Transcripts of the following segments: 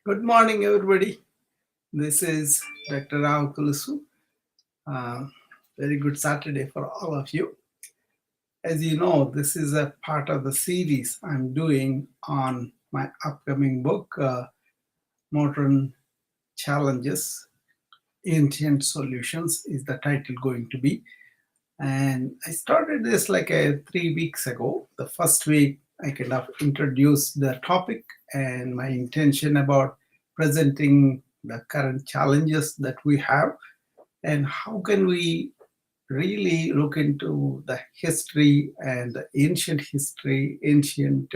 Good morning, everybody. This is Dr. Rao Kulusu. Uh, Very good Saturday for all of you. As you know, this is a part of the series I'm doing on my upcoming book, Modern Challenges, Ancient Solutions, is the title going to be. And I started this like 3 weeks ago. The first week, I kind of introduced the topic and my intention about presenting the current challenges that we have and how can we really look into the history and the ancient history, ancient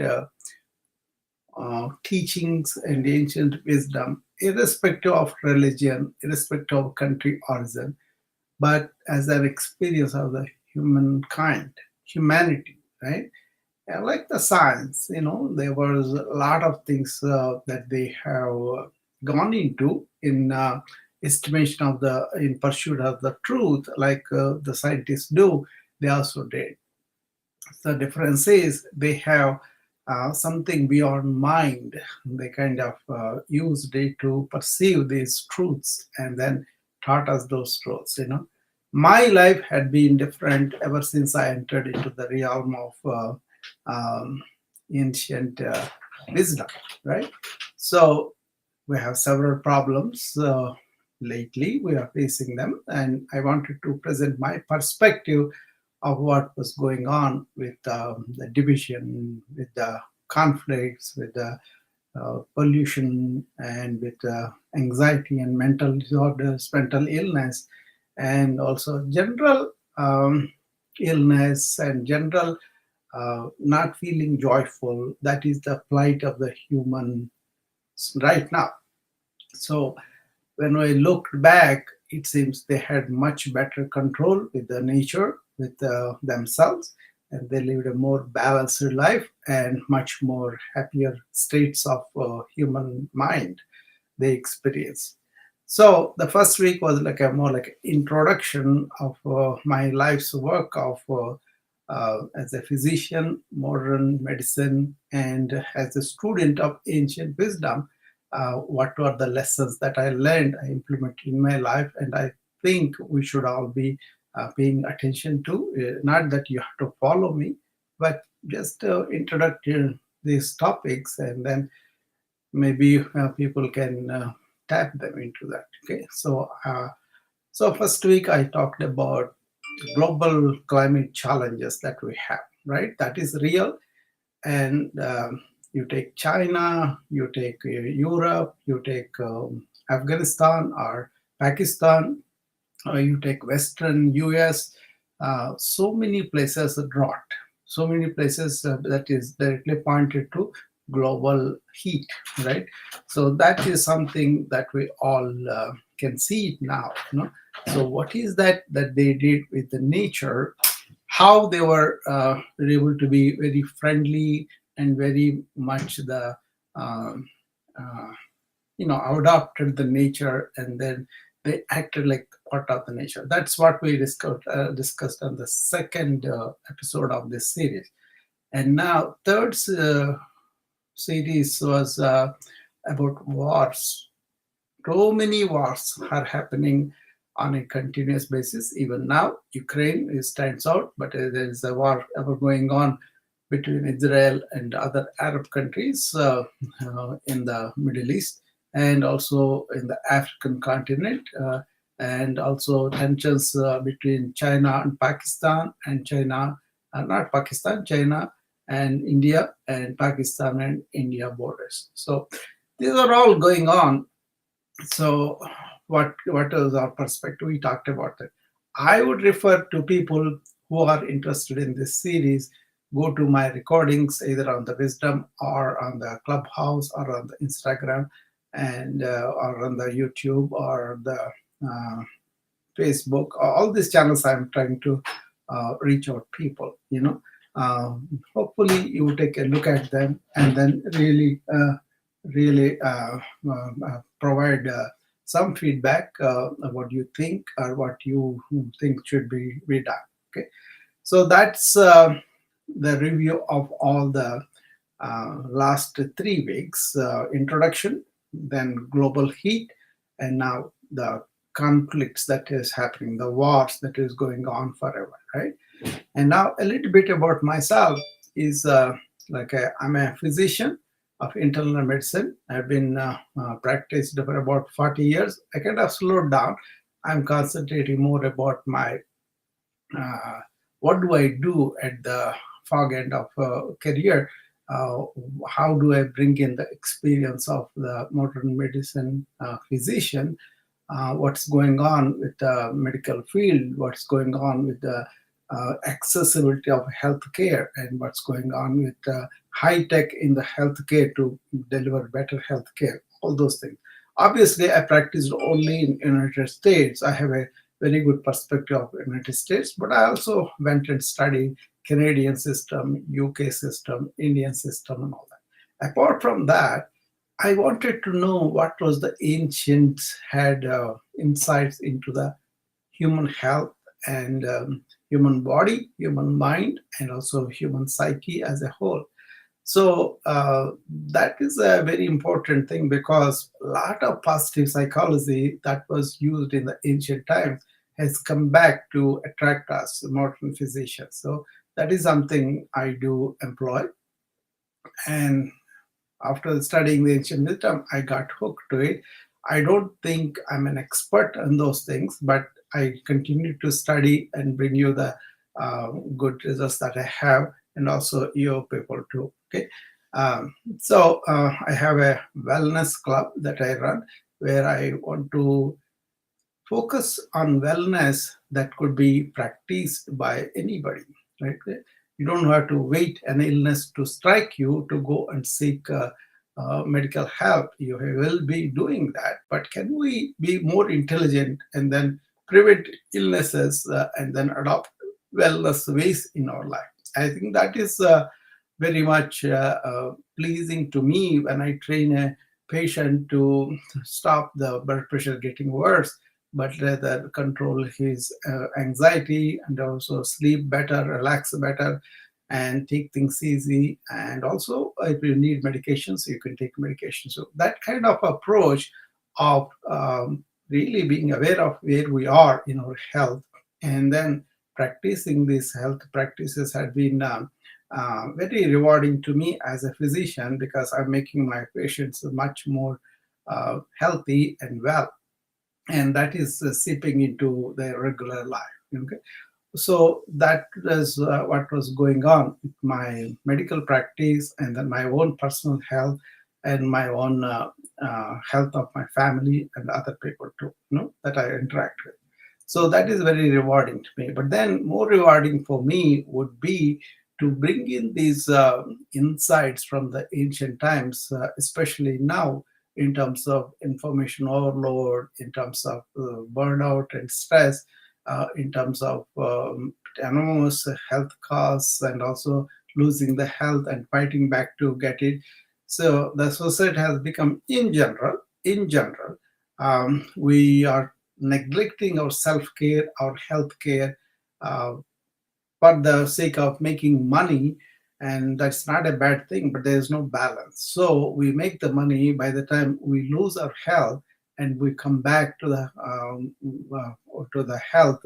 teachings and ancient wisdom, irrespective of religion, irrespective of country origin, but as an experience of the humankind, humanity, right? Yeah, like the science, there was a lot of things that they have gone into in estimation of in pursuit of the truth, like the scientists do, they also did. The difference is they have something beyond mind. They kind of used it to perceive these truths and then taught us those truths. My life had been different ever since I entered into the realm of ancient wisdom, right? So we have several problems lately. We are facing them, and I wanted to present my perspective of what was going on with the division, with the conflicts, with the pollution, and with anxiety and mental disorders, mental illness, and also general illness and general not feeling joyful. That is the plight of the human right now. So when I looked back, it seems they had much better control with the nature, with themselves, and they lived a more balanced life and much more happier states of human mind they experienced. So the first week was like a more like introduction of my life's work of as a physician, modern medicine, and as a student of ancient wisdom. What were the lessons that I learned, I implemented in my life, and I think we should all be paying attention to. Not that you have to follow me, but just introduce these topics, and then maybe people can tap them into that. Okay, so first week I talked about global climate challenges that we have, right? That is real. And you take China, you take Europe, you take Afghanistan or Pakistan, or you take Western US, so many places are drought, so many places that is directly pointed to global heat, right? So that is something that we all can see it now. So what is that they did with the nature, how they were able to be very friendly and very much the um, uh, adopted the nature, and then they acted like part of the nature. That's what we discussed on the second episode of this series. And now third series was about wars. So many wars are happening on a continuous basis. Even now, Ukraine stands out, but there is a war ever going on between Israel and other Arab countries in the Middle East and also in the African continent, and also tensions between China and Pakistan, and not Pakistan, China and India, and Pakistan and India borders. So these are all going on. So what is our perspective? We talked about that. I would refer to people who are interested in this series, go to my recordings either on the Wisdom or on the Clubhouse or on the Instagram, and or on the YouTube or the uh, Facebook. All these channels I'm trying to reach out people. Hopefully you take a look at them and then really provide some feedback what you think or what you think should be done. Okay, so that's the review of all the last 3 weeks introduction, then global heat, and now the conflicts that is happening, the wars that is going on forever, right? And now a little bit about myself is I'm a physician of internal medicine. I've been practiced for about 40 years. I kind of slowed down. I'm concentrating more about my uh, what do I do at the fog end of career? Uh, how do I bring in the experience of the modern medicine physician? What's going on with the medical field? What's going on with the accessibility of healthcare, and what's going on with high tech in the healthcare to deliver better healthcare? All those things. Obviously, I practiced only in United States. I have a very good perspective of United States, but I also went and studied Canadian system, UK system, Indian system, and all that. Apart from that, I wanted to know what was the ancients had insights into the human health and human body, human mind, and also human psyche as a whole. So that is a very important thing because a lot of positive psychology that was used in the ancient times has come back to attract us, modern physicians. So that is something I do employ. And after studying the ancient wisdom, I got hooked to it. I don't think I'm an expert on those things, but I continue to study and bring you the good results that I have, and also your people too. Okay, I have a wellness club that I run where I want to focus on wellness that could be practiced by anybody, right? You don't have to wait an illness to strike you to go and seek medical help. You will be doing that, but can we be more intelligent and then prevent illnesses and then adopt wellness ways in our life? I think that is very much pleasing to me when I train a patient to stop the blood pressure getting worse, but rather control his anxiety and also sleep better, relax better, and take things easy. And also, if you need medications, you can take medication. So that kind of approach of really being aware of where we are in our health and then practicing these health practices had been very rewarding to me as a physician because I'm making my patients much more healthy and well, and that is seeping into their regular life. Okay, so that is what was going on with my medical practice, and then my own personal health, and my own health of my family and other people too. That I interact with. So that is very rewarding to me. But then more rewarding for me would be to bring in these insights from the ancient times, especially now in terms of information overload, in terms of burnout and stress, in terms of enormous health costs, and also losing the health and fighting back to get it. So the society has become, in general, we are neglecting our self-care, our health care, uh, for the sake of making money, and that's not a bad thing, but there's no balance. So we make the money. By the time we lose our health and we come back to the health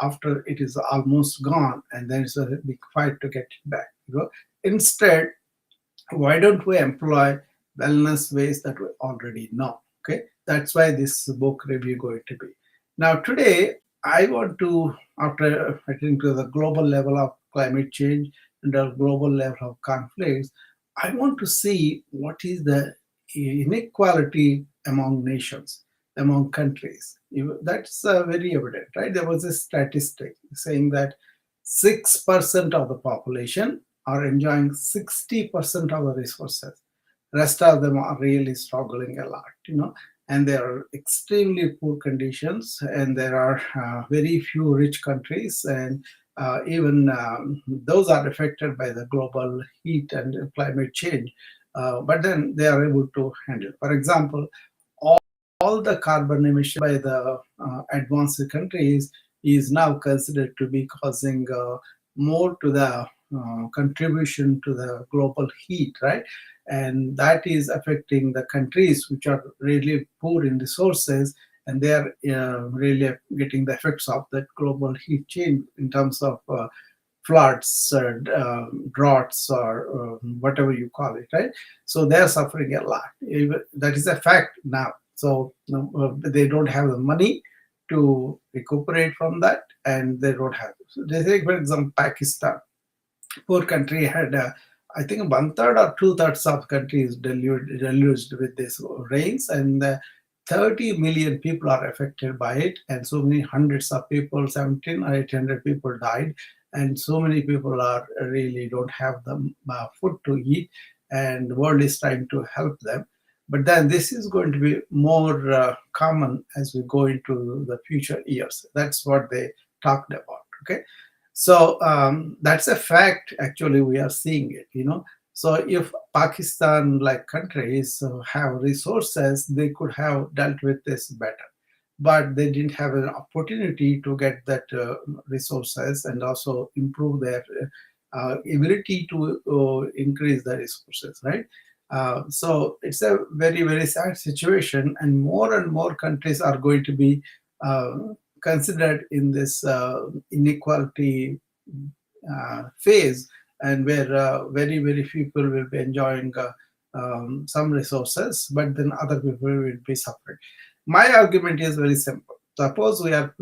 after it is almost gone, and there's a big fight to get it back. Instead, why don't we employ wellness ways that we already know? Okay, that's why this book review going to be. Now today I want to, after getting to the global level of climate change and the global level of conflicts, I want to see what is the inequality among nations, among countries. That's very evident, right? There was a statistic saying that 6% of the population are enjoying 60% of the resources. Rest of them are really struggling a lot, and there are extremely poor conditions, and there are very few rich countries, and even those are affected by the global heat and climate change. But then they are able to handle. For example, all the carbon emission by the advanced countries is now considered to be causing more to the contribution to the global heat, right? and that is affecting the countries which are really poor in resources, and they are really getting the effects of that global heat change in terms of floods or droughts or whatever you call it, right? So they're suffering a lot. That is a fact now. So they don't have the money to recuperate from that, and they don't have. So they take, for example, Pakistan. Poor country had, I think, one third or two thirds of country is deluged with this rains, and 30 million people are affected by it, and so many hundreds of people, 17 or 800 people died, and so many people are really don't have the food to eat, and the world is trying to help them. But then this is going to be more common as we go into the future years. That's what they talked about. Okay, so that's a fact. Actually, we are seeing it. So if Pakistan, like countries, have resources, they could have dealt with this better. But they didn't have an opportunity to get that resources and also improve their ability to increase the resources, right? So it's a very, very sad situation, and more countries are going to be uh, considered in this inequality phase, and where very, very few people will be enjoying some resources, but then other people will be suffering. My argument is very simple. Suppose we are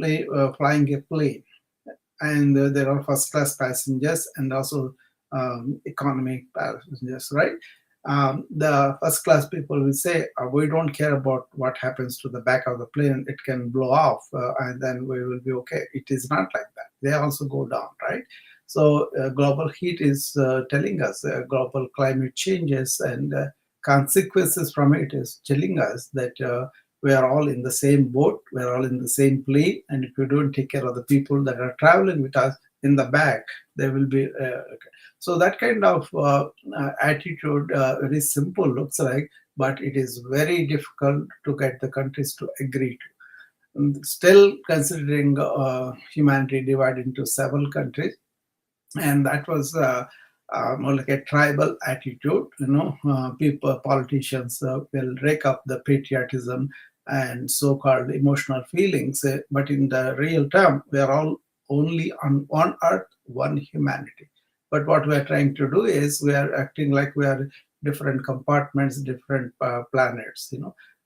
flying a plane, and there are first class passengers and also economic passengers, right? The first class people will say, we don't care about what happens to the back of the plane, it can blow off, and then we will be okay. It is not like that. They also go down, right? So global heat is telling us global climate changes, and consequences from it is telling us that we are all in the same boat, we are all in the same plane, and if we don't take care of the people that are traveling with us in the back, they will be okay. So that kind of attitude, very simple looks like, but it is very difficult to get the countries to agree to. Still, considering humanity divided into several countries, and that was more like a tribal attitude. People, politicians will rake up the patriotism and so-called emotional feelings, but in the real term, we are all only on one earth, one humanity. But what we are trying to do is we are acting like we are different compartments, different planets,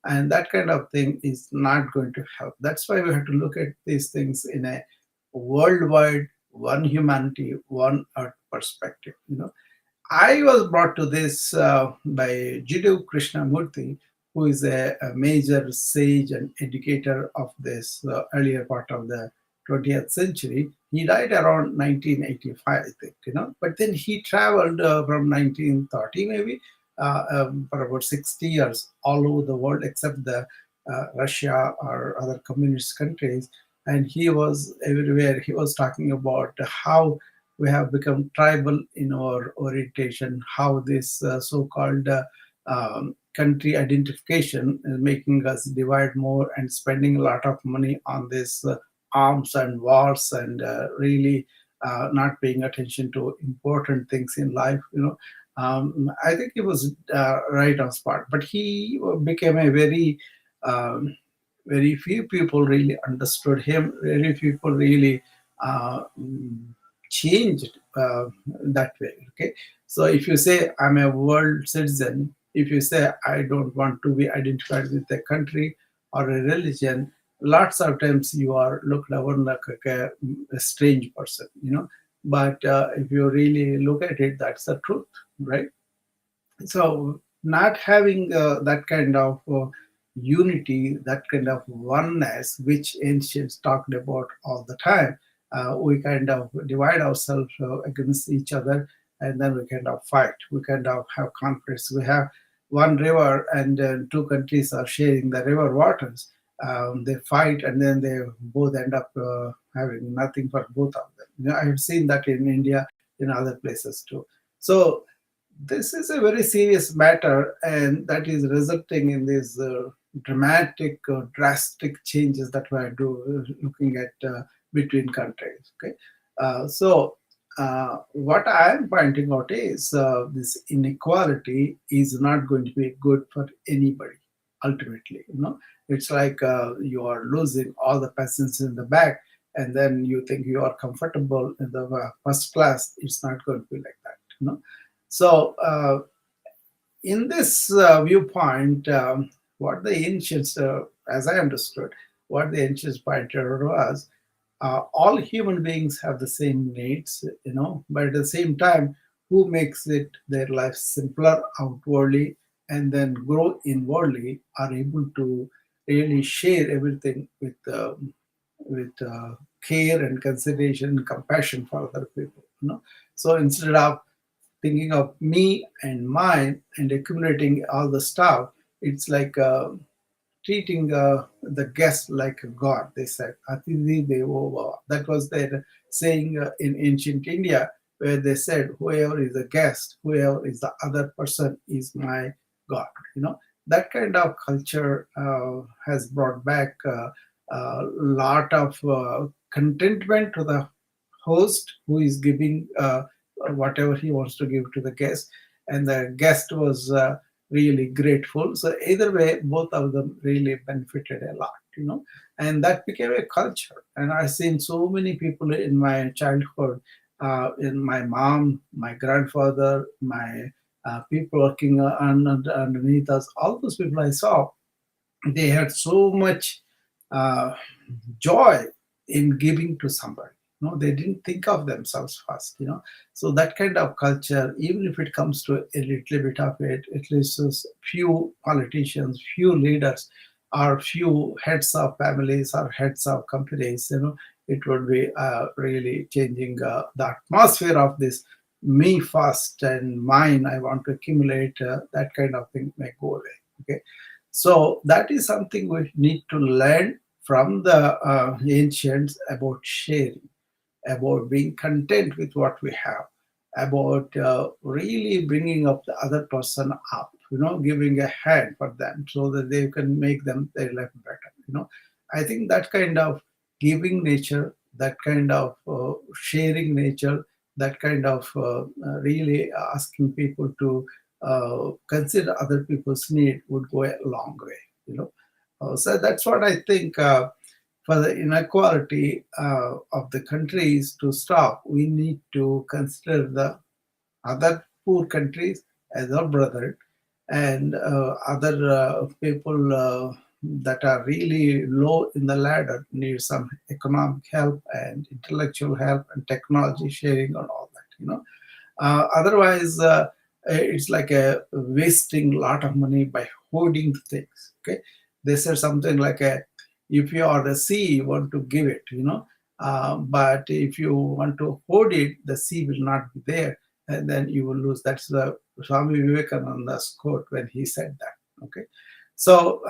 and that kind of thing is not going to help. That's why we have to look at these things in a worldwide, one humanity, one earth perspective. I was brought to this by Jiddu Krishnamurti, who is a major sage and educator of this earlier part of the 20th century. He died around 1985, I think, But then he traveled from 1930 maybe for about 60 years all over the world except the Russia or other communist countries. And he was everywhere. He was talking about how we have become tribal in our orientation, how this so-called country identification is making us divide more and spending a lot of money on this arms and wars, and really not paying attention to important things in life. I think he was right on spot, but he became a very few people really understood him. Very few people really uh, changed that way. Okay, so if you say I'm a world citizen, if you say I don't want to be identified with a country or a religion, lots of times you are looked upon like a strange person. But if you really look at it, that's the truth, right? So not having that kind of unity, that kind of oneness, which ancients talked about all the time, we kind of divide ourselves against each other, and then we kind of fight. We kind of have conflicts. We have one river, and two countries are sharing the river waters. They fight, and then they both end up having nothing for both of them. I have seen that in India, in other places too. So this is a very serious matter, and that is resulting in these dramatic, drastic changes that we are looking at between countries. Okay, so what I am pointing out is this inequality is not going to be good for anybody ultimately. It's like you are losing all the peasants in the back, and then you think you are comfortable in the first class. It's not going to be like that. So in this viewpoint, what the ancients, as I understood, what the ancients pointed out was all human beings have the same needs, but at the same time, who makes it their life simpler outwardly and then grow inwardly are able to really share everything with care and consideration and compassion for other people. So instead of thinking of me and mine and accumulating all the stuff, it's like treating the guest like a god. They said, Atithi Devo Bhava. That was their saying in ancient India, where they said, whoever is a guest, whoever is the other person is my god. That kind of culture has brought back a lot of contentment to the host who is giving whatever he wants to give to the guest, and the guest was really grateful. So either way, both of them really benefited a lot. And that became a culture. And I've seen so many people in my childhood, in my mom, my grandfather, my people working underneath us, all those people I saw, they had so much uh, joy in giving to somebody. They didn't think of themselves first. So that kind of culture, even if it comes to a little bit of it, at least few politicians, few leaders, or few heads of families or heads of companies, it would be really changing the atmosphere of this me first and mine. I want to accumulate. That kind of thing may go away. Okay, so that is something we need to learn from the ancients about sharing, about being content with what we have, about really bringing up the other person up, giving a hand for them so that they can make them their life better. I think that kind of giving nature, that kind of sharing nature, that kind of really asking people to consider other people's need would go a long way. So that's what I think. For the inequality of the countries to stop, we need to consider the other poor countries as our brother, and other people that are really low in the ladder need some economic help and intellectual help and technology sharing and all that. Otherwise, it's like a wasting lot of money by hoarding things. Okay, they said something like if you are the sea, you want to give it, but if you want to hoard it, the sea will not be there, and then you will lose. That's the Swami Vivekananda's quote when he said that. Okay, so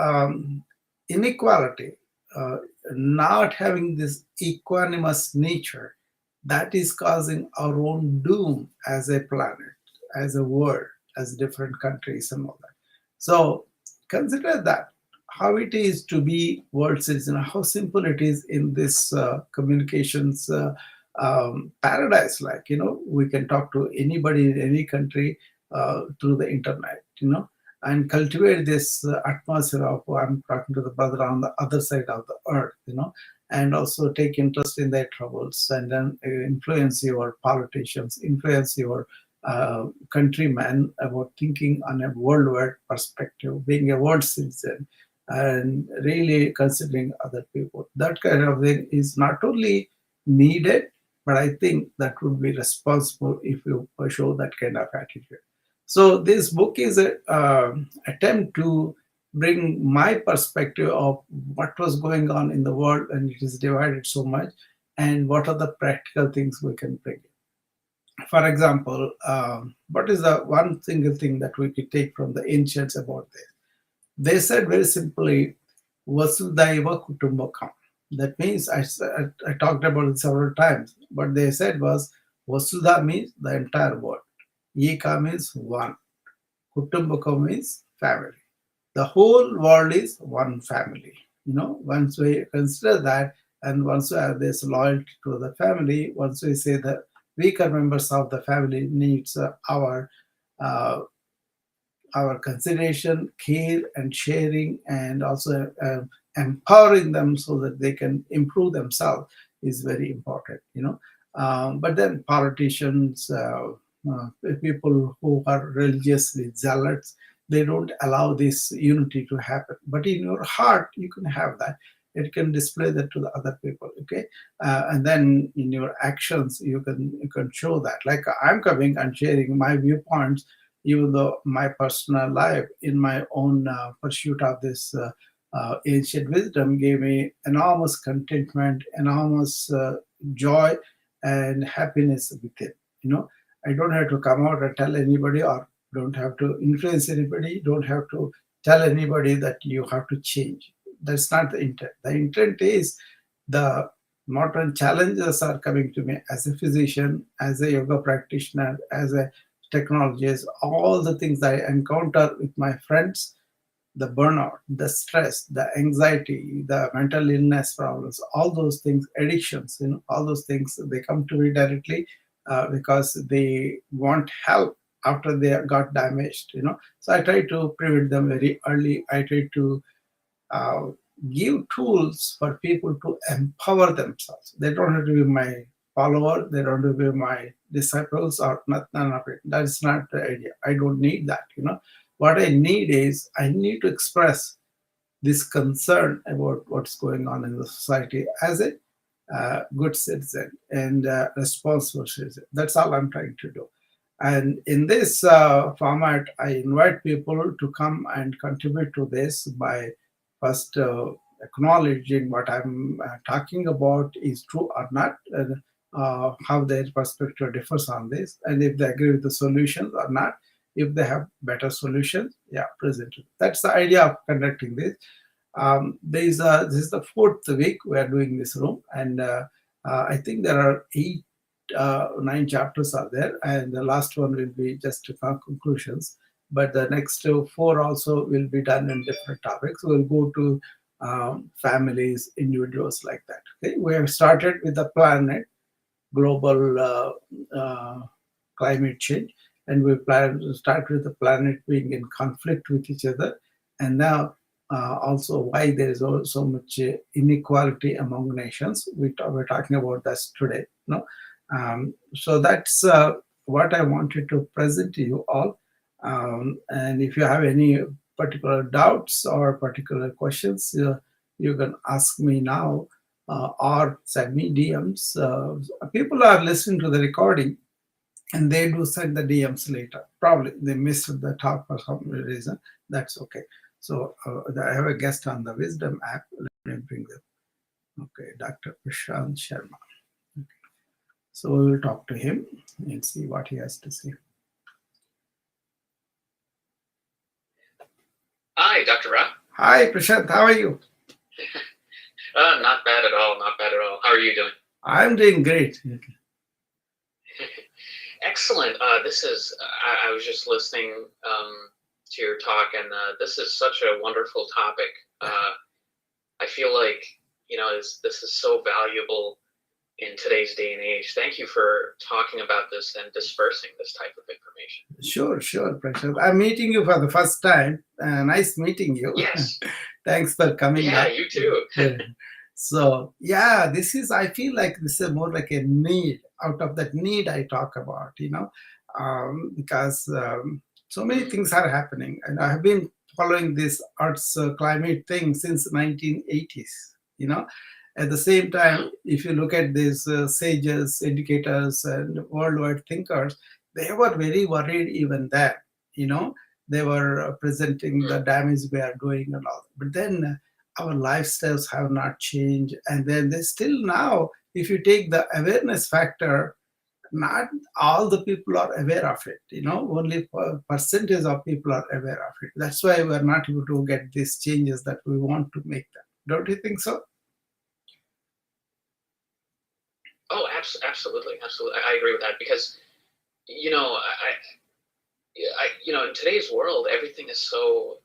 inequality, uh, not having this equanimous nature, that is causing our own doom as a planet, as a world, as different countries and all that. So consider that how it is to be world citizen, how simple it is in this communications paradise. Like, we can talk to anybody in any country through the internet, and cultivate this atmosphere of, oh, I'm talking to the brother on the other side of the earth, and also take interest in their troubles, and then influence your politicians, influence your countrymen about thinking on a worldwide perspective, being a world citizen, and really considering other people. That kind of thing is not only needed, but I think that would be responsible if you show that kind of attitude. So this book is a attempt to bring my perspective of what was going on in the world, and it is divided so much, and what are the practical things we can bring. For example, what is the one single thing that we could take from the ancients about this? They said very simply, Vasudhaiva Kutumbakam. That means, I talked about it several times. What they said was, Vasudha means the entire world. Eka means one. Kutumbakam means family. The whole world is one family. Once we consider that, and once we have this loyalty to the family, once we say that weaker members of the family needs uh, our consideration, care, and sharing, and also empowering them so that they can improve themselves is very important. But then politicians, people who are religiously zealots, they don't allow this unity to happen. But in your heart, you can have that. It can display that to the other people. Okay, and then in your actions, you can show that. Like I'm coming and sharing my viewpoints, even though my personal life in my own pursuit of this ancient wisdom gave me enormous contentment, enormous joy and happiness within. I don't have to come out and tell anybody, or don't have to influence anybody, don't have to tell anybody that you have to change. That's not the intent. The intent is the modern challenges are coming to me as a physician, as a yoga practitioner, as a technologies, all the things I encounter with my friends, the burnout, the stress, the anxiety, the mental illness problems, all those things, addictions, all those things, they come to me directly because they want help after they got damaged. So I try to prevent them very early. I try to uh, give tools for people to empower themselves. They don't have to be my follower, they don't have to be my disciples or none of it. That's not the idea. I don't need that. What I need is I need to express this concern about what's going on in the society as a good citizen and responsible citizen. That's all I'm trying to do. And in this format, I invite people to come and contribute to this by first acknowledging what I'm talking about is true or not, and how their perspective differs on this, and if they agree with the solutions or not. If they have better solutions, yeah, present it. That's the idea of conducting this. This is the fourth week we are doing this room, and I think there are 9 chapters are there, and the last one will be just conclusions. But the next four also will be done in different topics. We'll go to families, individuals, like that. Okay, we have started with the planet, global climate change, and we plan to start with the planet being in conflict with each other, and now also why there is so much inequality among nations. We're talking about this today. So that's what I wanted to present to you all. And if you have any particular doubts or particular questions, you can ask me now or send me DMs. People are listening to the recording and they do send the DMs later. Probably they missed the talk for some reason. That's okay. So I have a guest on the Wisdom app. Let me bring them. Okay, Dr. Prashant Sharma. Okay. So we will talk to him and see what he has to say. Hi, Dr. Ra. Hi, Prashant. How are you? Not bad at all. Not bad at all. How are you doing? I'm doing great. Excellent. This is. I was just listening to your talk, and this is such a wonderful topic. I feel like this is so valuable in today's day and age. Thank you for talking about this and dispersing this type of information. Sure, Prashant. I'm meeting you for the first time. Nice meeting you. Yes. Thanks for coming. Yeah, you too. So yeah, I feel like this is more like a need. Out of that need I talk about, because so many things are happening, and I have been following this Earth's climate thing since 1980s. At the same time, if you look at these sages, educators, and worldwide thinkers, they were very worried even then. They were presenting the damage we are doing and all. But then our lifestyles have not changed, and then they still now. If you take the awareness factor, not all the people are aware of it. Only percentage of people are aware of it. That's why we're not able to get these changes that we want to make them. Don't you think so? Oh, absolutely. I agree with that because, in today's world, everything is so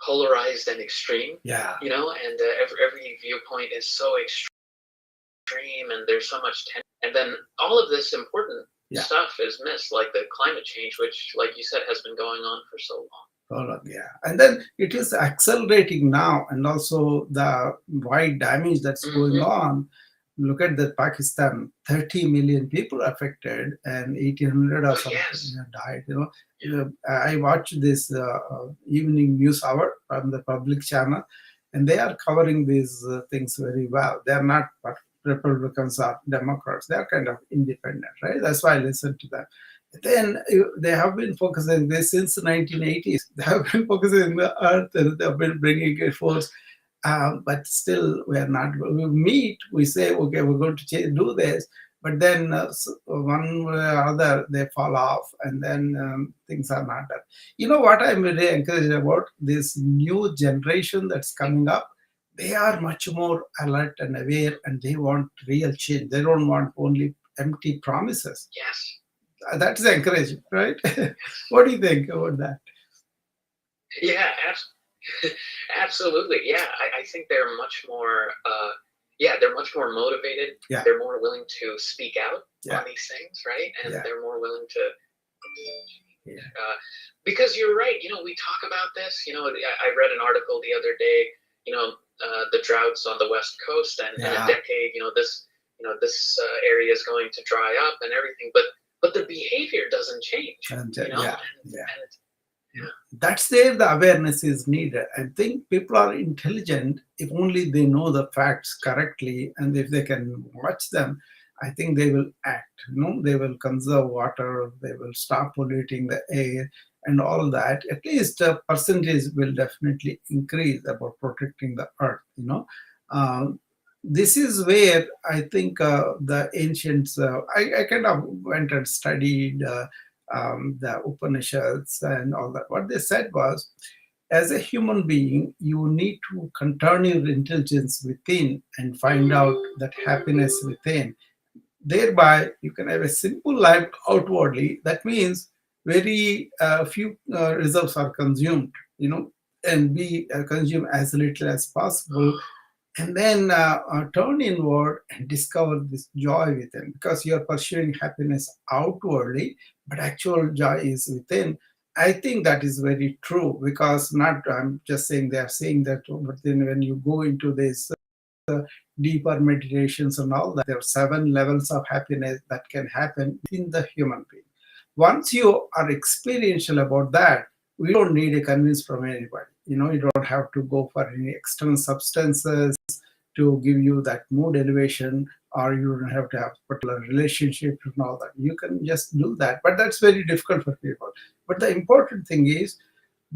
polarized and extreme. Yeah. And every viewpoint is so extreme extreme and there's so much tension. And then all of this important Yeah. stuff is missed, like the climate change, which, like you said, has been going on for so long. Yeah, and then it is accelerating now, and also the wide damage that's going Mhm. on. Look at the Pakistan, 30 million people affected, and 1,800 or something Yes. died. Yeah. I watched this evening news hour from the public channel, and they are covering these things very well. They are not Republicans or Democrats; they are kind of independent, right? That's why I listen to them. Then they have been focusing this since the 1980s. They have been focusing on the earth, and they have been bringing it forth. But still, we are not. We meet. We say, okay, we're going to do this, but then one way or other they fall off, and then things are not done. You know what I'm really encouraged about this new generation that's coming up. They are much more alert and aware, and they want real change. They don't want only empty promises. Yes. That's encouraging, right? What do you think about that? Yeah, absolutely. Yeah, I think they're much more. Yeah, they're much more motivated. Yeah. They're more willing to speak out Yeah. on these things, right? And Yeah. they're more willing to. Yeah. Because you're right. We talk about this. I read an article the other day. The droughts on the West Coast, and in Yeah. a decade, this area is going to dry up and everything. But the behavior doesn't change. And, You know? yeah. And That's where the awareness is needed. I think people are intelligent if only they know the facts correctly, and if they can watch them, I think they will act. They will conserve water, they will stop polluting the air, and all that. At least a percentage will definitely increase about protecting the earth. Um, this is where I think the ancients. I kind of went and studied. The Upanishads and all that. What they said was, as a human being, you need to turn your intelligence within and find out that happiness within. Thereby, you can have a simple life outwardly. That means very few reserves are consumed, and we consume as little as possible, and then turn inward and discover this joy within, because you're pursuing happiness outwardly, but actual joy is within. I think that is very true, because not I'm just saying they are saying that, but then when you go into this deeper meditations and all that, there are 7 levels of happiness that can happen within the human being. Once you are experiential about that, we don't need a convince from anybody. You don't have to go for any external substances to give you that mood elevation, or you don't have to have particular relationship and all that. You can just do that, but that's very difficult for people. But the important thing is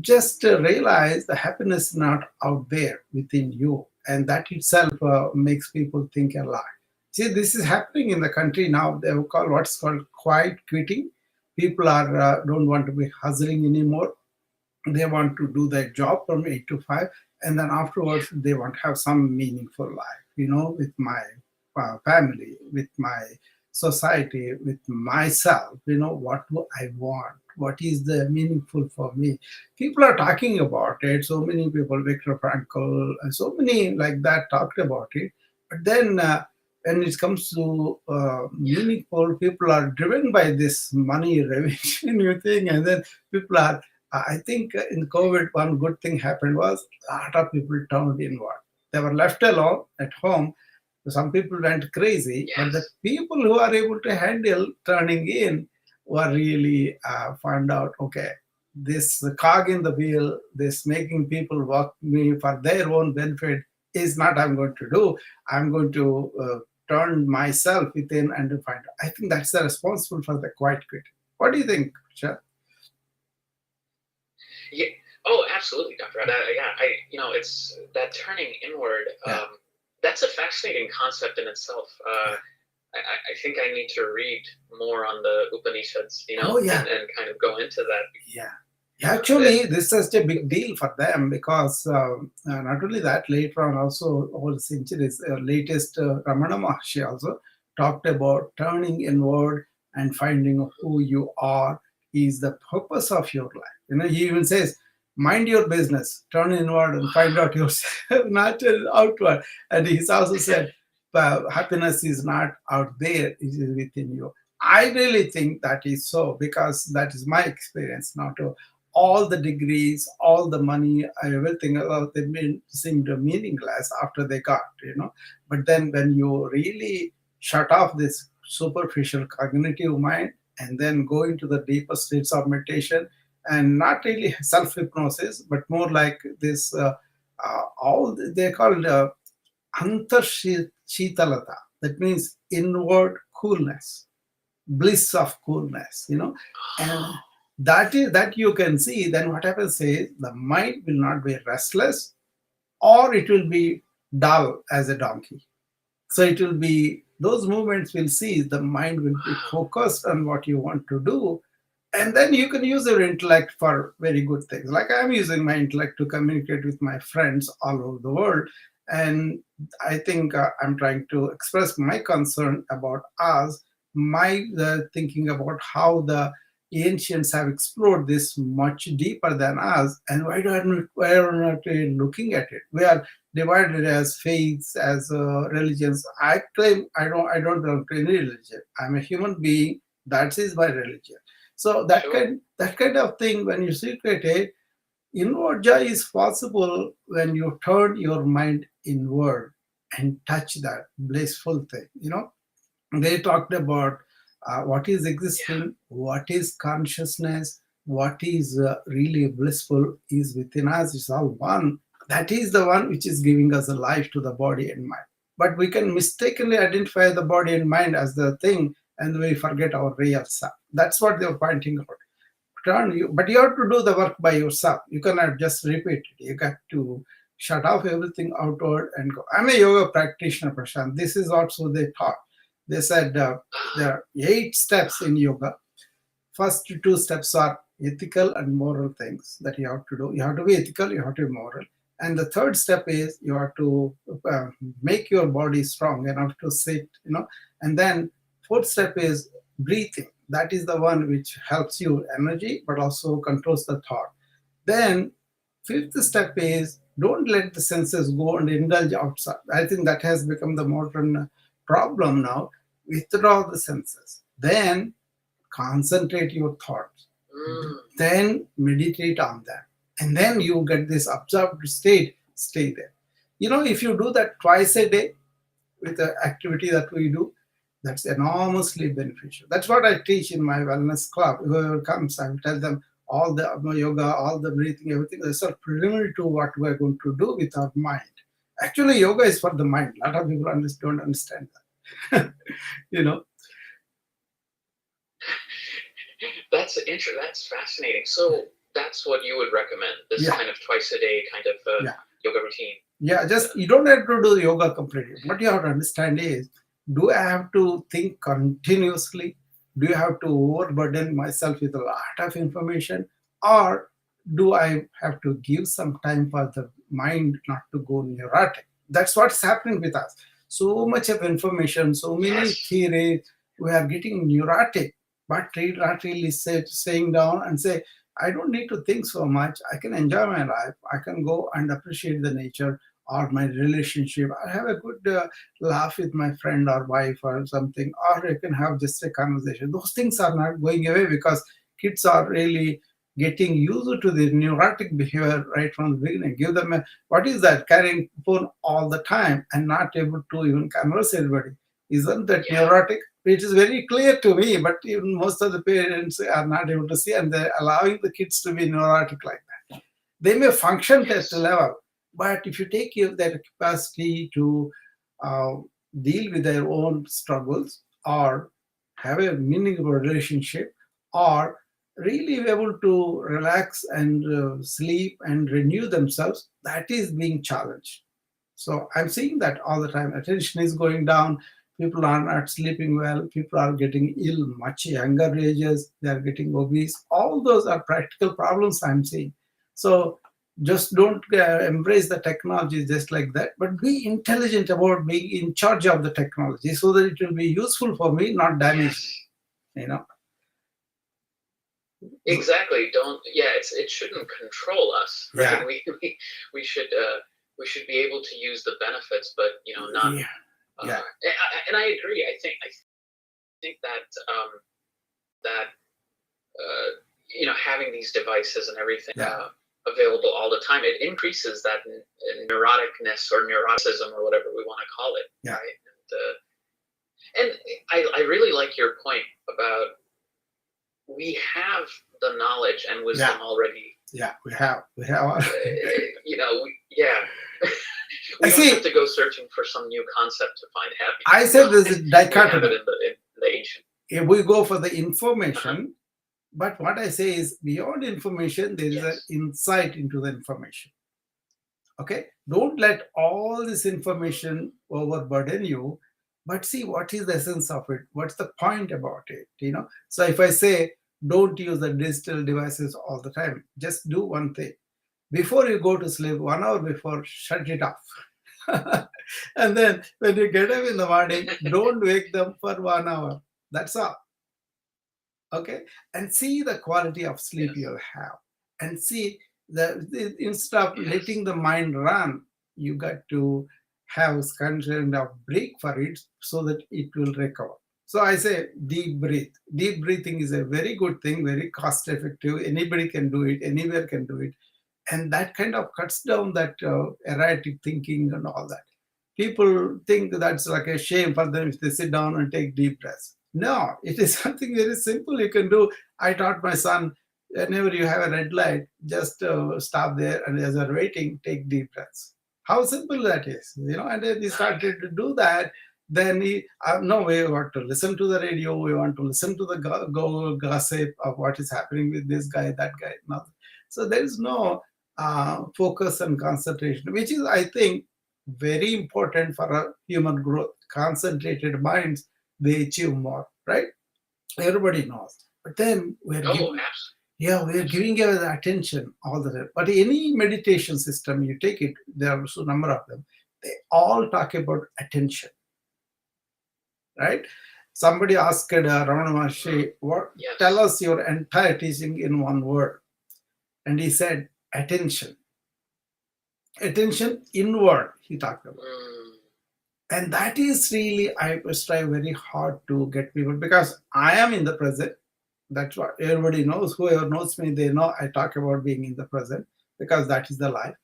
just realize the happiness is not out there within you, and that itself makes people think a lot. See, this is happening in the country now. They call what's called quiet quitting. People are don't want to be hustling anymore. They want to do their job from 8 to 5, and then afterwards they want to have some meaningful life, with my family, with my society, with myself. What do I want? What is the meaningful for me? People are talking about it. So many people, Viktor Frankl, and so many like that talked about it. But then when it comes to meaningful, people are driven by this money revenue thing, and then people are. I think in COVID, one good thing happened was a lot of people turned inward. They were left alone at home. Some people went crazy, but the yes. people who are able to handle turning in were really found out, okay, this cog in the wheel, this making people work me for their own benefit is not I'm going to do. I'm going to turn myself within and to find out. I think that's the responsible for the quiet quit. What do you think, Shah? Yeah. Oh, absolutely, Dr. Ed. Yeah, it's that turning inward. Yeah. That's a fascinating concept in itself. I think I need to read more on the Upanishads, Oh, yeah. and kind of go into that. Yeah. Actually, this is such a big deal for them, because not only that, later on also over the centuries, latest Ramana Maharshi also talked about turning inward and finding who you are is the purpose of your life. He even says, mind your business, turn inward and find out yourself, not outward. And he's also said, happiness is not out there, it is within you. I really think that is so, because that is my experience. Not all the degrees, all the money, everything, they seemed meaningless after they got, But then when you really shut off this superficial cognitive mind and then go into the deeper states of meditation, and not really self hypnosis, but more like this, all they're called Antarshitalata. That means inward coolness, bliss of coolness, and that you can see. Then what happens is the mind will not be restless, or it will be dull as a donkey. So it will be, those movements will see the mind will be focused on what you want to do. And then you can use your intellect for very good things. Like I'm using my intellect to communicate with my friends all over the world. And I think I'm trying to express my concern about us, my thinking about how the ancients have explored this much deeper than us, and why are we not looking at it? We are divided as faiths, as religions. I claim I don't belong to any religion. I'm a human being. That is my religion. So Sure. that kind of thing, when you see it, inward joy is possible when you turn your mind inward and touch that blissful thing. They talked about what is Yeah. existing, what is consciousness, what is really blissful is within us. It's all one. That is the one which is giving us a life to the body and mind. But we can mistakenly identify the body and mind as the thing, and we forget our real self. That's what they were pointing out. But you have to do the work by yourself. You cannot just repeat it. You got to shut off everything outward and go. I'm a yoga practitioner, Prashant. This is also they taught. They said there are 8 steps in yoga. First 2 steps are ethical and moral things that you have to do. You have to be ethical, you have to be moral. And the third step is you have to uh, make your body strong enough to sit. And then fourth step is breathing. That is the one which helps you energy, but also controls the thought. Then fifth step is don't let the senses go and indulge outside. I think that has become the modern problem now. Withdraw the senses. Then concentrate your thoughts, Mm, then meditate on them, and then you get this observed state. Stay there. If you do that twice a day with the activity that we do, that's enormously beneficial. That's what I teach in my wellness club. Whoever comes, I will tell them all the yoga, all the breathing, everything is sort of preliminary to what we're going to do with our mind. Actually, yoga is for the mind. A lot of people don't understand that. you know that's fascinating. So that's what you would recommend, this yeah, kind of twice a day kind of yeah. yoga routine. Yeah, Uh, just you don't have to do yoga completely. What you have to understand is, do I have to think continuously? Do I have to overburden myself with a lot of information? Or do I have to give some time for the mind not to go neurotic? That's what's happening with us. So much of information, so many yes. theories, we are getting neurotic, but not really staying down and say, I don't need to think so much. I can enjoy my life. I can go and appreciate the nature or my relationship. I have a good laugh with my friend or wife or something, or I can have just a conversation. Those things are not going away because kids are really getting used to the neurotic behavior right from the beginning. Give them what is that? Carrying phone all the time and not able to even converse with anybody. Isn't that Yeah. neurotic? It is very clear to me, but even most of the parents are not able to see, and they're allowing the kids to be neurotic like that. They may function at the Yes. level, but if you take their capacity to uh, deal with their own struggles, or have a meaningful relationship, or really be able to relax and sleep and renew themselves, that is being challenged. So I'm seeing that all the time. Attention is going down. People are not sleeping well. People are getting ill much younger ages. They are getting obese. All those are practical problems I'm seeing. So just don't embrace the technology just like that, but be intelligent about being in charge of the technology so that it will be useful for me, not damage me. Yes. You know. So, Exactly. Don't. Yeah. It shouldn't control us, right? yeah, We should we should be able to use the benefits, but not yeah. Yeah. And I agree. I think that that having these devices and everything Yeah. available all the time, it increases that neuroticness or neuroticism or whatever we want to call it, Yeah. right? And I really like your point about we have the knowledge and wisdom already. Yeah, we have. Yeah. We I don't see. have to go searching for some new concept to find happiness. I said there's a We have it dichotomy. in the ancient. If we go for the information, but what I say is beyond information, there is an insight into the information. Okay, don't let all this information overburden you, but see what is the essence of it. What's the point about it? So if I say don't use the digital devices all the time, just do one thing. Before you go to sleep, 1 hour before, shut it off. And then when you get up in the morning, don't wake them for 1 hour. That's all. Okay, and see the quality of sleep you'll have, and see instead of letting the mind run, you got to have some kind of break for it so that it will recover. So I say deep breathe. Deep breathing is a very good thing, very cost effective. Anybody can do it, anywhere can do it, and that kind of cuts down that erratic thinking and all that. People think that's like a shame for them if they sit down and take deep breaths. No, it is something very simple you can do. I taught my son, whenever you have a red light, just stop there, and as you're waiting, take deep breaths. How simple that is, and then he started to do that. Then no, we want to listen to the radio, we want to listen to the gossip of what is happening with this guy, that guy. Nothing. So there is no focus and concentration, which is, I think, very important for a human growth. Concentrated minds, they achieve more, right? Everybody knows. But then we're giving you the attention all the time. But any meditation system you take it, there are a number of them. They all talk about attention, right? Somebody asked Ramana Maharshi, tell us your entire teaching in one word, and he said attention. Attention inward, he talked about. And that is really, I strive very hard to get people, because I am in the present. That's what everybody knows. Whoever knows me, they know I talk about being in the present, because that is the life.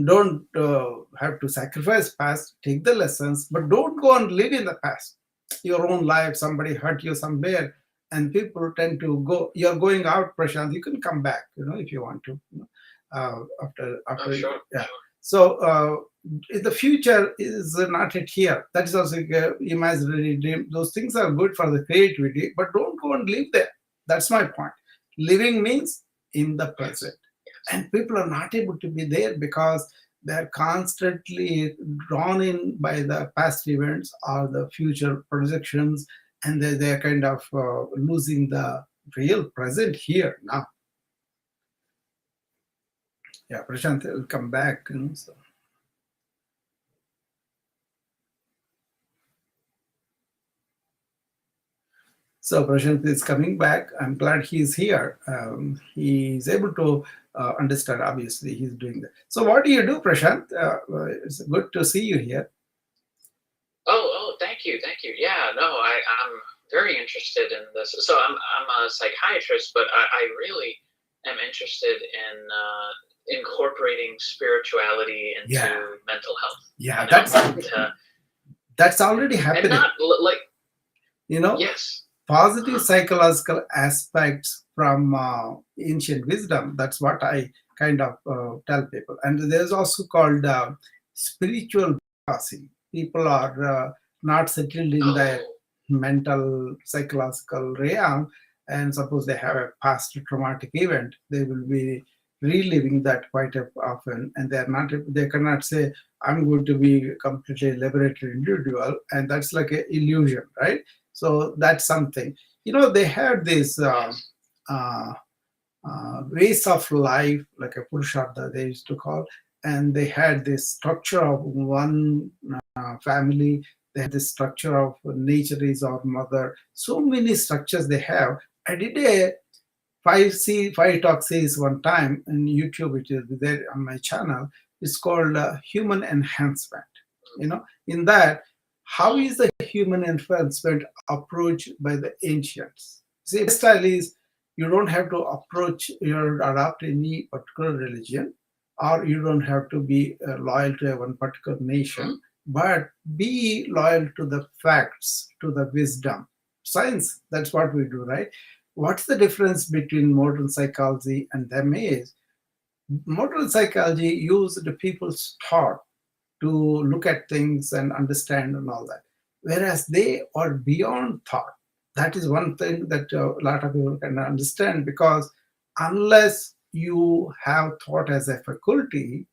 Don't have to sacrifice past, take the lessons, but don't go and live in the past. Your own life, somebody hurt you somewhere, and people tend to go, you're going out, Prashant, you can come back, if you want to, after Sure. Yeah. So the future is not yet here. That is also imaginary dream. Those things are good for the creativity, but don't go and live there. That's my point. Living means in the present. And people are not able to be there because they're constantly drawn in by the past events or the future projections, and they're kind of losing the real present here now. Yeah, Prashant will come back. So Prashant is coming back. I'm glad he's here. He's able to understand. Obviously, he's doing that. So what do you do, Prashant? It's good to see you here. Oh, thank you. Yeah, no, I'm very interested in this. So I'm a psychiatrist, but I really am interested in incorporating spirituality into mental health. Yeah, that's already happening. And not like yes. Positive psychological aspects from ancient wisdom. That's what I kind of tell people. And there's also called spiritual bypassing. People are not settled in their mental psychological realm, and suppose they have a past traumatic event, they will be reliving that quite often, and they cannot say, I'm going to be a completely liberated individual, and that's like an illusion, right? So that's something. They had this ways of life, like a Purushartha they used to call, and they had this structure of one family. They had this structure of nature is our mother. So many structures they have. I did a 5 talk series one time on YouTube, which is there on my channel. It's called Human Enhancement. In that, How is the human influencement approached by the ancients? See, style is you don't have to approach or adopt any particular religion, or you don't have to be loyal to one particular Mm, nation, but be loyal to the facts, to the wisdom. Science, that's what we do, right? What's the difference between modern psychology and them is modern psychology used people's thought to look at things and understand and all that. Whereas they are beyond thought. That is one thing that a lot of people can understand because unless you have thought as a faculty,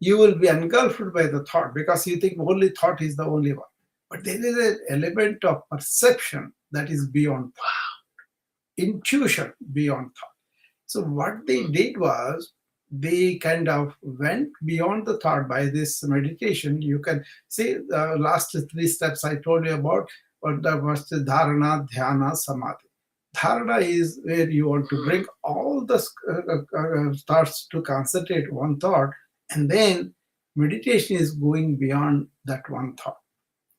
you will be engulfed by the thought because you think only thought is the only one. But there is an element of perception that is beyond thought, intuition beyond thought. So what they mm, did was they kind of went beyond the thought by this meditation. You can see the last three steps I told you about, or the was the dharana, dhyana, samadhi. Dharana is where you want to mm. bring all the thoughts to concentrate one thought, and then meditation is going beyond that one thought.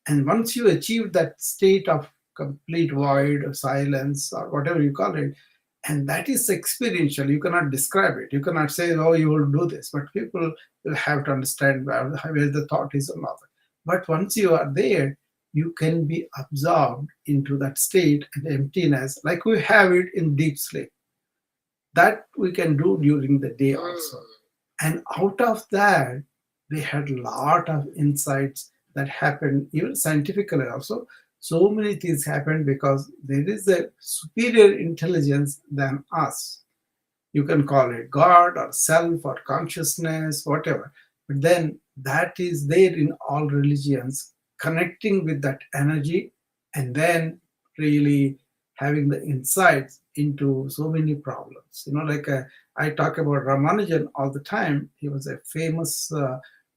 And once you achieve that state of complete void, or silence, or whatever you call it, and that is experiential, you cannot describe it. You cannot say, oh, you will do this, but people will have to understand where the thought is and all that. But once you are there, you can be absorbed into that state and emptiness, like we have it in deep sleep. That we can do during the day also. Mm. And out of that, they had a lot of insights that happened, even scientifically also. So many things happened because there is a superior intelligence than us. You can call it God or self or consciousness, whatever. But then that is there in all religions, connecting with that energy and then really having the insights into so many problems. Like I talk about Ramanujan all the time. He was a famous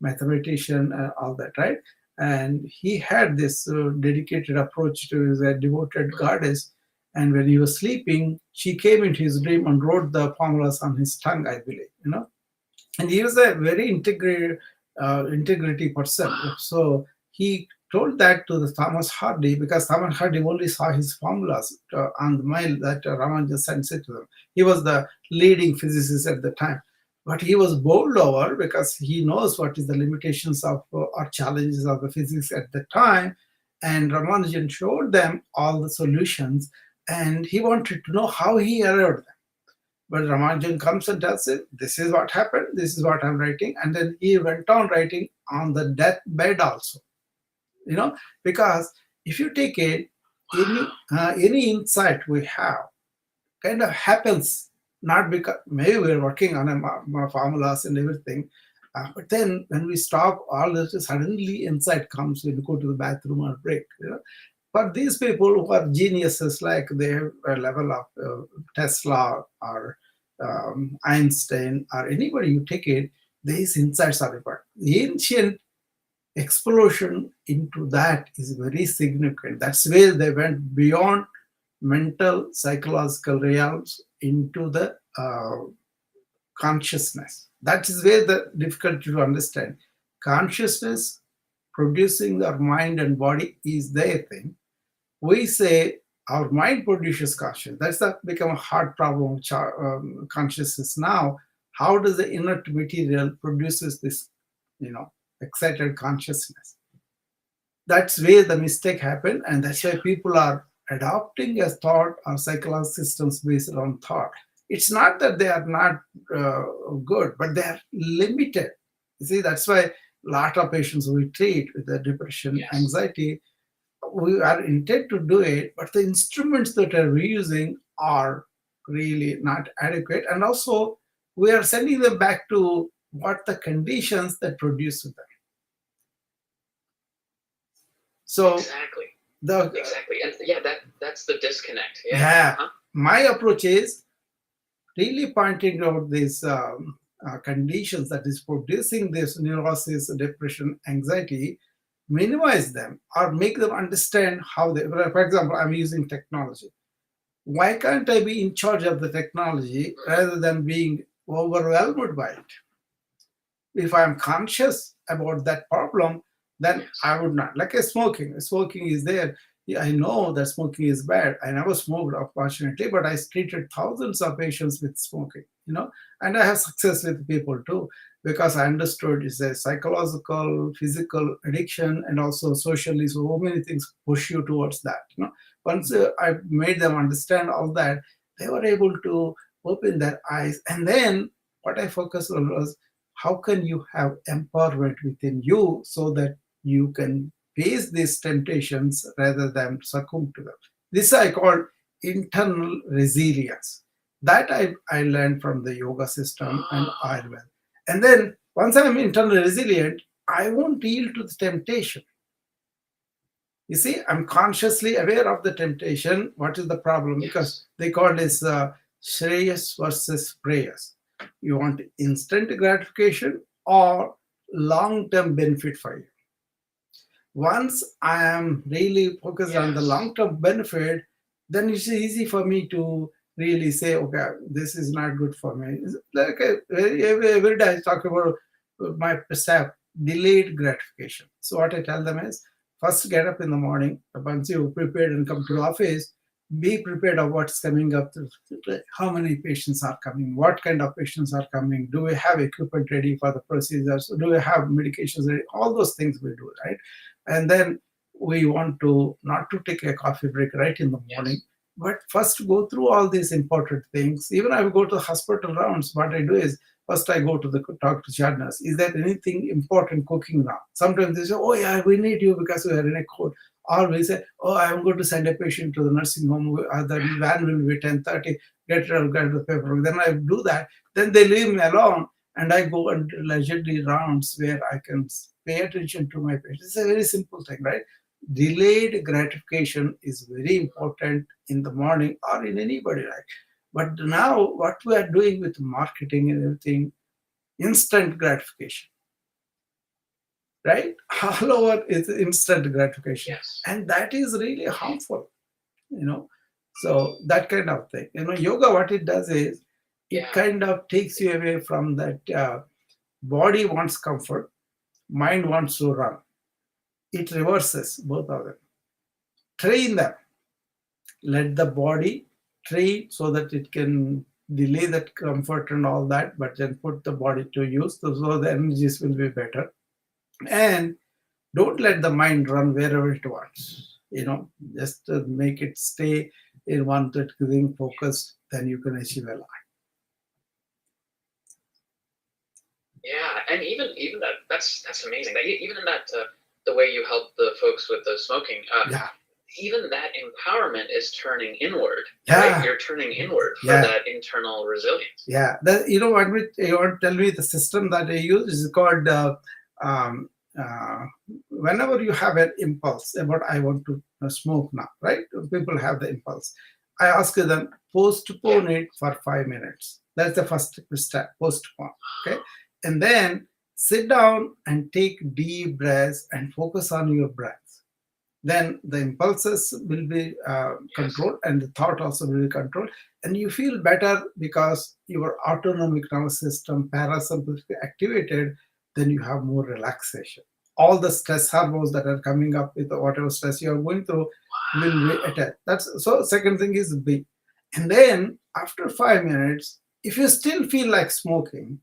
mathematician, all that, right? And he had this dedicated approach to his devoted goddess, and when he was sleeping, she came into his dream and wrote the formulas on his tongue, I believe. And he was a very integrity person. Wow. So he told that to the Thomas Hardy because Thomas Hardy only saw his formulas on the mail that Ramanujan sent it to them. He was the leading physicist at the time. But he was bowled over because he knows what is the limitations of or challenges of the physics at the time. And Ramanujan showed them all the solutions, and he wanted to know how he arrived. But Ramanujan comes and tells him, this is what happened, this is what I'm writing. And then he went on writing on the deathbed also. Because if you take it, any insight we have kind of happens, not because maybe we're working on formulas and everything, but then when we stop, all this suddenly insight comes when you go to the bathroom or break. But these people who are geniuses, like they have a level of Tesla or Einstein or anybody you take it, these insights are important. The ancient explosion into that is very significant. That's where they went beyond mental, psychological realms into the consciousness. That is where the difficulty to understand. Consciousness producing our mind and body is their thing. We say our mind produces consciousness. That's become a hard problem of consciousness now. How does the inert material produces this, excited consciousness? That's where the mistake happened, and that's why people are adopting a thought or psychological systems based on thought. It's not that they are not good, but they are limited. You see, that's why a lot of patients we treat with the depression, Yes. anxiety, we are intent to do it, but the instruments that are using are really not adequate. And also, we are sending them back to what the conditions that produce them. So Exactly. the Exactly. And yeah, that's the disconnect. Yeah. yeah, Uh-huh. my approach is really pointing out these conditions that is producing this neurosis, depression, anxiety, minimize them or make them understand how they. For example, I'm using technology. Why can't I be in charge of the technology rather than being overwhelmed by it? If I'm conscious about that problem, then Yes. I would not. Like a smoking. Smoking is there. Yeah, I know that smoking is bad. I never smoked, unfortunately, but I treated thousands of patients with smoking, and I have success with people too, because I understood it's a psychological, physical addiction, and also socially, so many things push you towards that. Once I made them understand all that, they were able to open their eyes. And then what I focused on was how can you have empowerment within you so that you can face these temptations rather than succumb to them. This I call internal resilience. That I learned from the yoga system and Oh, Ayurveda. And then once I'm internally resilient, I won't yield to the temptation. You see, I'm consciously aware of the temptation. What is the problem? Because yes. they call this Shreyas versus Preyas. You want instant gratification or long term benefit for you. Once I am really focused on the Yes. long term benefit, then it's easy for me to really say, okay, this is not good for me. It's like every day I talk about my staff, delayed gratification. So what I tell them is, first get up in the morning. Once you prepared and come to the Mhm. office, be prepared of what's coming up. How many patients are coming? What kind of patients are coming? Do we have equipment ready for the procedures? Do we have medications ready? All those things we do, right? And then we want to not to take a coffee break right in the morning, Yes. but first go through all these important things. Even I go to the hospital rounds, what I do is first I go to the talk to charge nurse. Is there anything important cooking now? Sometimes they say, oh yeah, we need you because we are in a cold. Or we say, oh, I'm going to send a patient to the nursing home. The van will be 10:30. Get the paper. Then I do that. Then they leave me alone, and I go and leisurely rounds where I can pay attention to my patients. It's a very simple thing, right? Delayed gratification is very important in the morning or in anybody, right? But now what we are doing with marketing and everything, instant gratification, right? All over is instant gratification. Yes. And that is really harmful, you know. So that kind of thing. Yoga, what it does is it Yeah. kind of takes you away from that body wants comfort, mind wants to run. It reverses both of them. Train them. Let the body train so that it can delay that comfort and all that, but then put the body to use so the energies will be better. And don't let the mind run wherever it wants. Just make it stay in one thing focused, then you can achieve a lot. Yeah, and even that's amazing. That even in that the way you help the folks with the smoking, Yeah, even that empowerment is turning inward, right? yeah, You're turning inward for yeah, that internal resilience. yeah. You want to tell me the system that I use is called um, uh, whenever you have an impulse about I want to smoke now, right? People have the impulse. I ask them Yeah. postpone it for 5 minutes. That's the first step. Postpone. Okay, and then sit down and take deep breaths and focus on your breath. Then the impulses will be Yes. controlled and the thought also will be controlled, and you feel better because your autonomic nervous system parasympathetic activated. Then you have more relaxation. All the stress hormones that are coming up with whatever stress you are going through will be Wow. attacked. That's so second thing is big. And then after 5 minutes, if you still feel like smoking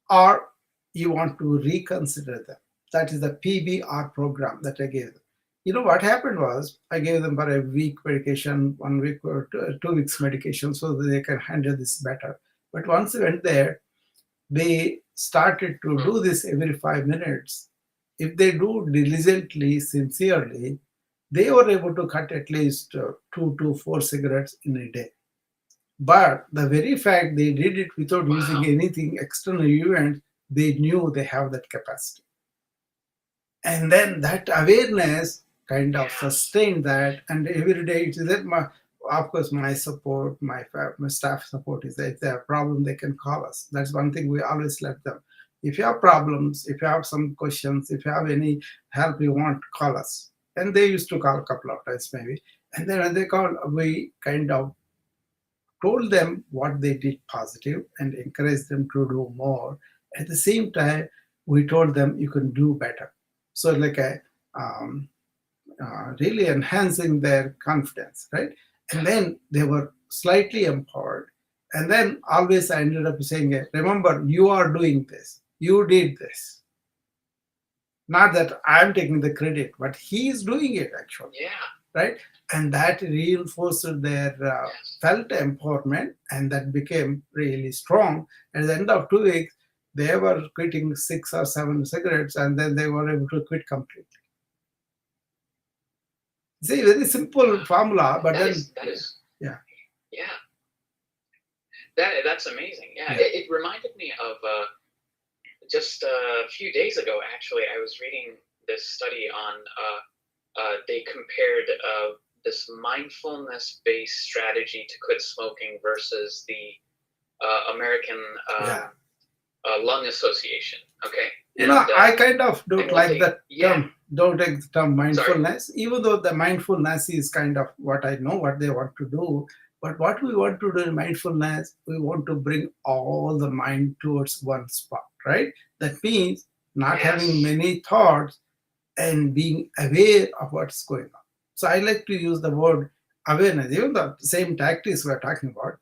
or you want to reconsider them. That is the PBR program that I gave them. What happened was I gave them for a week medication, 1 week or 2 weeks medication so that they can handle this better. But once they went there, they started to Hmm. do this every 5 minutes. If they do diligently, sincerely, they were able to cut at least 2 to 4 cigarettes in a day. But the very fact they did it without using Wow. anything external event, they knew they have that capacity. And then that awareness kind of Yes. sustained that. And every day it is that of course, my support, my staff support is that if they have a problem, they can call us. That's one thing we always let them. If you have problems, if you have some questions, if you have any help you want, call us. And they used to call a couple of times maybe. And then when they call, we kind of told them what they did positive and encouraged them to do more. At the same time, we told them you can do better. So like a really enhancing their confidence, right? And then they were slightly empowered. And then always I ended up saying, remember, you are doing this. You did this. Not that I'm taking the credit, but he is doing it actually, Yeah. right? And that reinforced their Yes. felt empowerment, and that became really strong. At the end of 2 weeks, they were quitting 6 or 7 cigarettes, and then they were able to quit completely. See, very simple Wow. formula, but That then, is that is yeah, yeah. That's amazing. Yeah. yeah, It reminded me of just a few days ago. Actually, I was reading this study on. They compared this mindfulness-based strategy to quit smoking versus the American yeah. Lung Association. Okay, You know, and I kind of don't and what like they that yeah. term. Don't take the term Sorry. mindfulness, even though the mindfulness is kind of what I know what they want to do. But what we want to do in mindfulness, we want to bring all the mind towards one spot, right? That means not having Yes. many thoughts and being aware of what's going on. So I like to use the word awareness, even the same tactics we're talking about.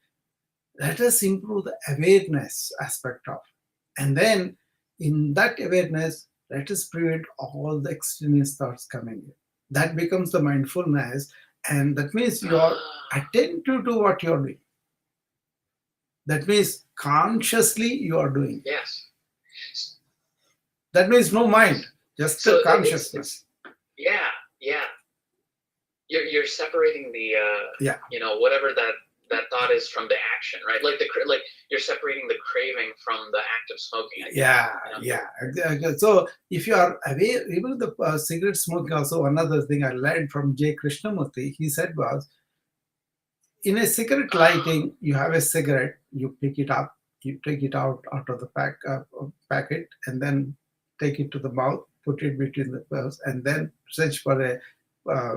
Let us improve the awareness aspect of it. And then in that awareness, let us prevent all the extraneous thoughts coming in. That becomes the mindfulness, and that means you are Ah, attentive to what you're doing. That means consciously you are doing it. yes. That means no mind, just So a it's consciousness. yeah, yeah. You're separating the Yeah. whatever that thought is from the action, right? Like like you're separating the craving from the act of smoking. I think. Yeah, You know? yeah. So if you are aware, even the cigarette smoking, also another thing I learned from J. Krishnamurti, he said was, in a cigarette Ah, lighting, you have a cigarette, you pick it up, you take it out of the packet, and then take it to the mouth, put it between the pearls, and then search for a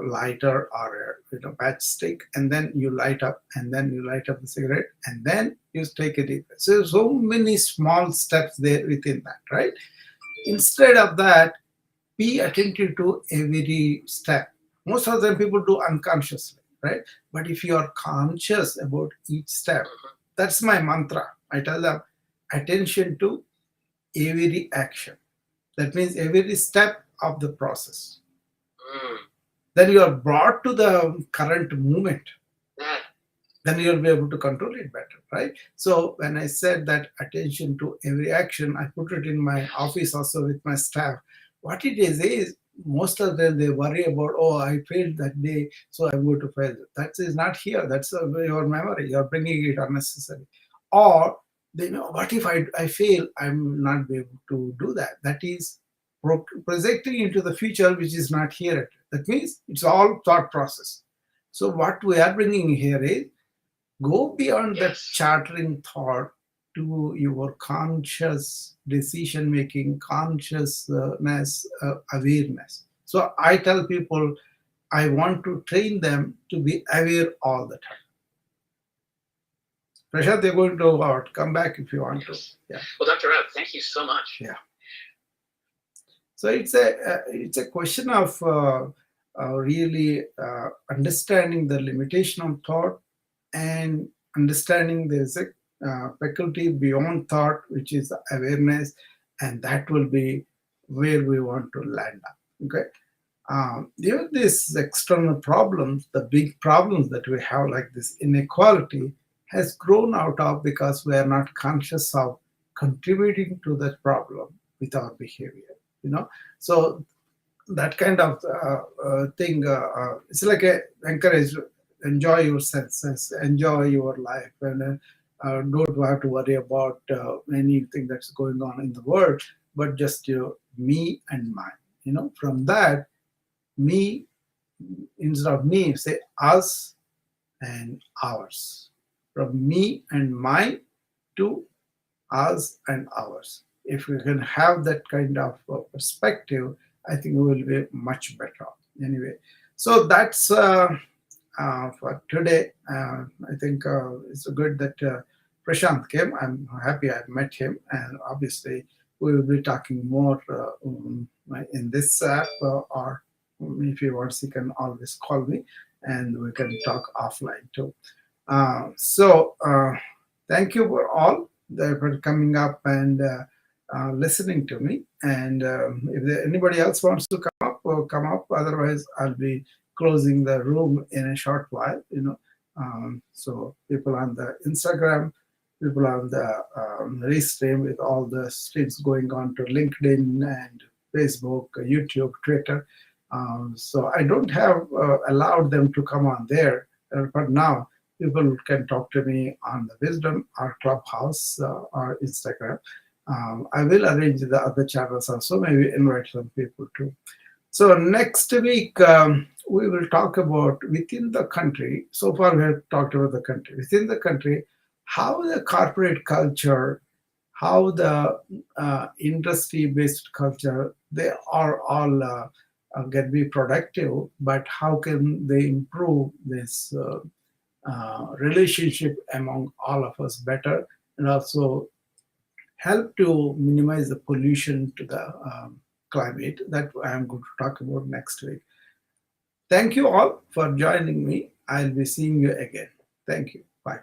lighter or a matchstick, and then you light up, and then you light up the cigarette, and then you take it in. So many small steps there within that, right? Instead of that, be yes. attentive to every step. Most of the time people do unconsciously, right? But if you are conscious about each step, Mhm. that's my mantra. I tell them attention to every action. That means every step of the process. Mm, Then you are brought to the current moment. that Then you'll be able to control it better, right? So when I said that attention to every action, I put it in my yes. office also with my staff. What it is most of them they worry about, oh, I failed that day, so I'm going to fail. That is not here. That's your memory. You're bringing it unnecessary. Or they know, what if I fail? I'm not be able to do that. That is projecting into the future, which is not here. That means it's all thought process. So what we are bringing here is go beyond that Yes. chattering thought to your conscious decision making, consciousness, awareness. So I tell people I want to train them to be aware all the time. Prashant, they're going to come back if you want to. Yes. Yeah, Well, Dr. Rav, thank you so much. yeah. So it's a question of really understanding the limitation of thought and understanding there's a faculty beyond thought, which is awareness, and that will be where we want to land up. Okay. Even these external problems, the big problems that we have, like this inequality, has grown out of because we are not conscious of contributing to that problem with our behavior. You know, so that kind of thing. It's like a encourage, enjoy your senses, enjoy your life, and don't have to worry about anything that's going on in the world, but just me and mine. From that, me instead of me, say us and ours. From me and mine to us and ours. If we can have that kind of perspective, I think we will be much better off. Anyway, so that's for today. I think it's good that Prashant came. I'm happy I met him, and obviously we will be talking more in this app, or if you want, you can always call me and we can talk offline too. So thank you for all that for coming up and listening to me. And if anybody else wants to come up, will come up. Otherwise, I'll be closing the room in a short while. So people on the Instagram, people on the restream with all the streams going on to LinkedIn and Facebook, YouTube, Twitter. So I don't have allowed them to come on there, but now people can talk to me on the Wisdom or Clubhouse or Instagram. I will arrange the other channels also, maybe invite some people too. So next week, we will talk about within the country. So far, we have talked about the country. Within the country, how the corporate culture, how the industry-based culture, they are all can be productive, but how can they improve this relationship among all of us better, and also help to minimize the pollution to the climate that I am going to talk about next week. Thank you all for joining me. I'll be seeing you again. Thank you. Bye.